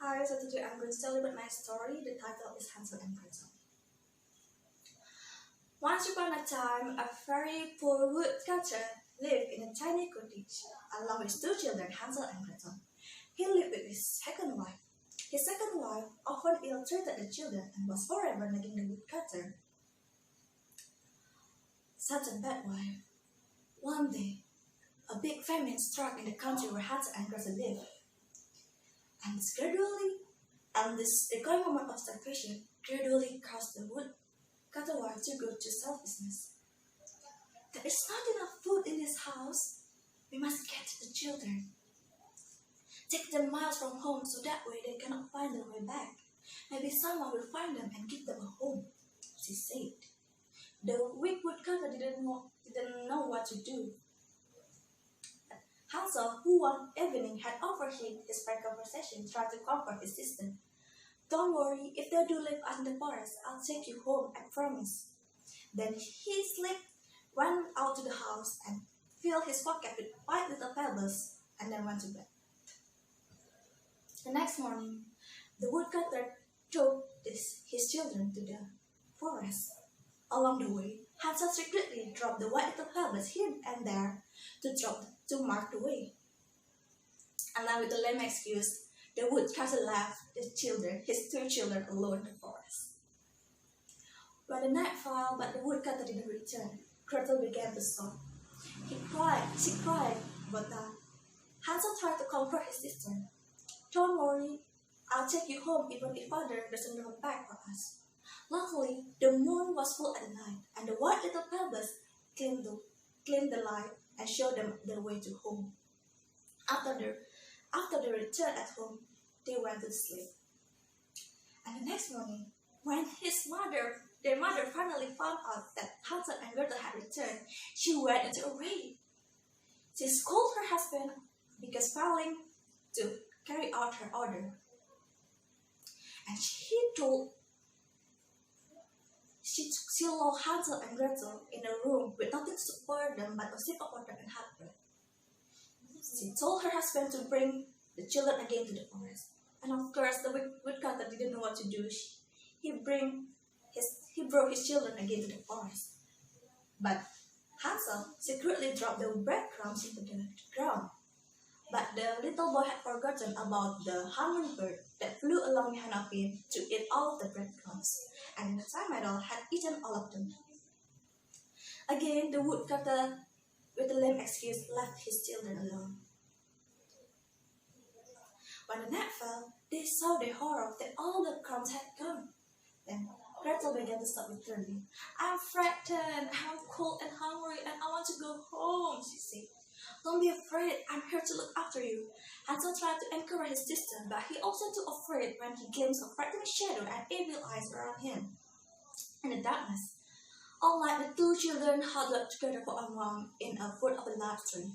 Hi, so today I'm going to tell you about my story. The title is Hansel and Gretel. Once upon a time, a very poor woodcutter lived in a tiny cottage along with two children, Hansel and Gretel. He lived with his second wife. His second wife often ill-treated the children and was forever nagging the woodcutter. Such a bad wife. One day, a big famine struck in the country where Hansel and Gretel lived. And the growing moment of starvation gradually caused the woodcutter wife to go to selfishness. There is not enough food in this house. We must get the children. Take them miles from home so that way they cannot find their way back. Maybe someone will find them and give them a home, she said. The weak woodcutter didn't know what to do. Hansel, who one evening had overheard his friend's conversation, tried to comfort his sister. Don't worry, if they do live in the forest, I'll take you home, I promise. Then he slipped, went out to the house and filled his pocket with 5 little pebbles and then went to bed. The next morning, the woodcutter took his children to the forest. Along the way, Hansel secretly dropped the white little pebbles here and there to mark the way. And then with the lame excuse, the woodcutter left his 2 children alone in the forest. When the night fell, but the woodcutter didn't return, Gretel began to sob. She cried about that. Hansel tried to comfort his sister. Don't worry, I'll take you home even if father doesn't come back for us. Luckily, the moon was full at night, and the white little pebbles cleaned the light and showed them their way to home. After they returned at home, they went to sleep. And the next morning, when their mother finally found out that Hansel and Gretel had returned, she went into a rage. She scolded her husband because failing to carry out her order. And she locked Hansel and Gretel in a room with nothing to support them but a sip of water and hot bread. She told her husband to bring the children again to the forest. And of course, the woodcutter didn't know what to do. He brought his children again to the forest. But Hansel secretly dropped the breadcrumbs into the ground. But the little boy had forgotten about the hummingbird that flew along behind of him to eat all of the breadcrumbs, and the time idol had eaten all of them. Again, the woodcutter, with a lame excuse, left his children alone. When the night fell, they saw the horror that all the crumbs had gone. Then Gretel began to sob bitterly. I'm frightened, I'm cold and hungry, and I want to go home, she said. Don't be afraid, I'm here to look after you. Hansel tried to encourage his sister, but he also too afraid when he glimpsed a frightening shadow and evil eyes around him. In the darkness, all night the 2 children huddled together for a while in a foot of a large tree.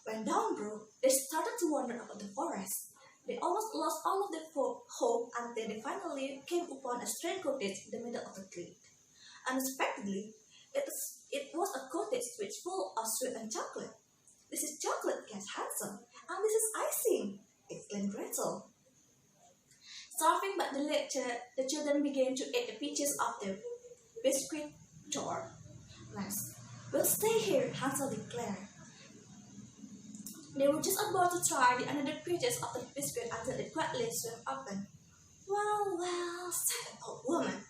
When dawn broke, they started to wander about the forest. They almost lost all of their hope until they finally came upon a strange cottage in the middle of the glade. Unexpectedly, it was a cottage which full of sweet and chocolate. This is chocolate, guessed Hansel, and this is icing, exclaimed Gretel. Starving but delighted, the children began to eat the pieces of the biscuit jar. Next, we'll stay here, Hansel declared. They were just about to try the another pieces of the biscuit until it quietly swung open. Well, said an old woman.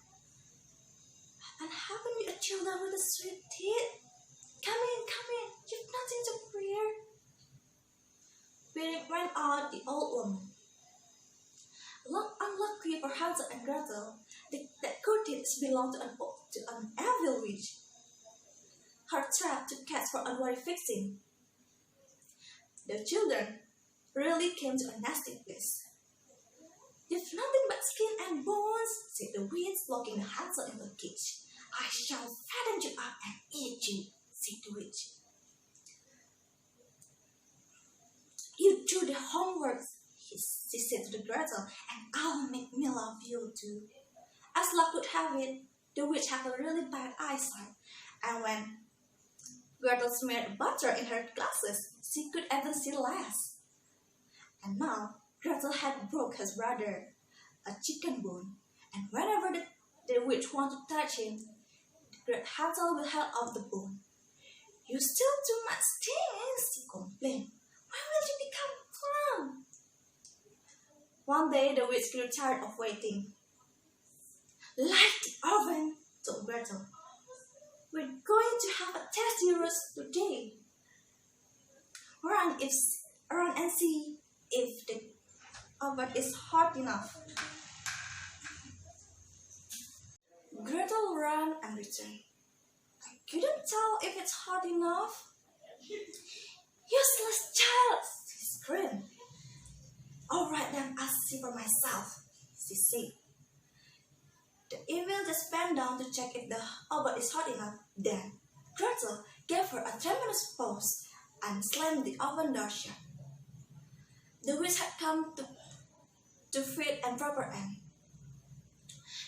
And haven't you a children with a sweet teeth? Come in, you've nothing to fear. Peering went out the old woman. Unlucky for Hansel and Gretel, that cottage belonged to an evil witch. Her trap to catch for unwary fixing. The children really came to a nasty place. You've nothing but skin and bones, said the witch, locking Hansel in the cage. I shall fatten you up and eat you, said the witch. You do the homework, she said to the Gretel, and I'll make meal of you too. As luck would have it, the witch had a really bad eyesight, and when Gretel smeared butter in her glasses, she could even see less. And now, Gretel had broke his brother a chicken bone, and whenever the witch wanted to touch him, Hansel will hold out the bone. "You still too much things," he complained. "When will you become plump?" One day the witch grew tired of waiting. "Light the oven," told Gretel. "We're going to have a tasty roast today. Run, run and see if the oven is hot enough." Gretel ran and returned. "I couldn't tell if it's hot enough." "Useless child!" she screamed. "All right then, I'll see for myself," she said. The evil just bent down to check if the oven is hot enough. Then Gretel gave her a tremendous pause and slammed the oven door shut. The witch had come to feed and rob her end.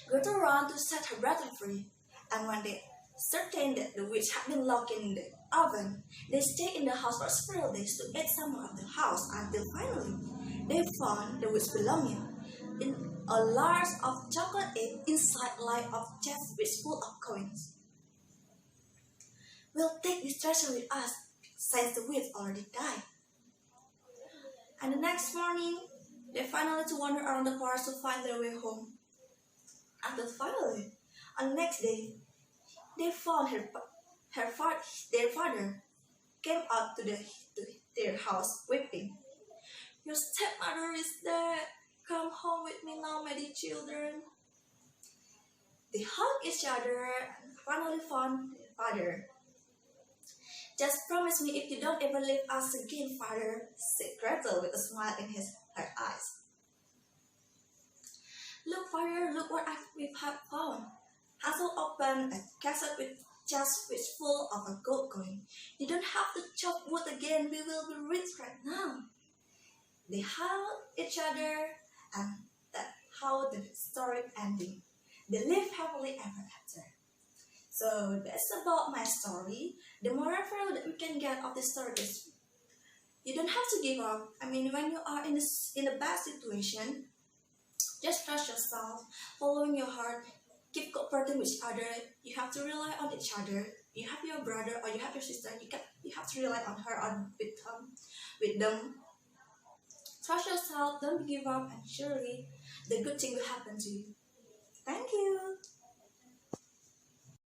Gretel ran to set her brother free, and when they ascertained that the witch had been locked in the oven, they stayed in the house for several days to eat some of the house until finally they found the witch's belongings in a large of chocolate egg inside like of chest which full of coins. "We'll take this treasure with us, since the witch already died." And the next morning, they finally to wander around the forest to find their way home. Until finally, on the next day, they found their father came out to their house weeping. "Your stepmother is dead. Come home with me now, my dear children." They hugged each other and finally found their father. "Just promise me if you don't ever leave us again, father," said Gretel with a smile in her eyes. "Look, father, look what we have found." Hansel opened a cassette with chest which full of a gold coin. "You don't have to chop wood again. We will be rich right now." They hugged each other, and that's how the story ended. They lived happily ever after. So that's about my story. The moral value that we can get of this story is you don't have to give up. I mean, when you are in a bad situation, just trust yourself, following your heart, keep cooperating with each other. You have to rely on each other. You have your brother or you have your sister. You have to rely on her or with them. Trust yourself. Don't give up, and surely the good thing will happen to you. Thank you.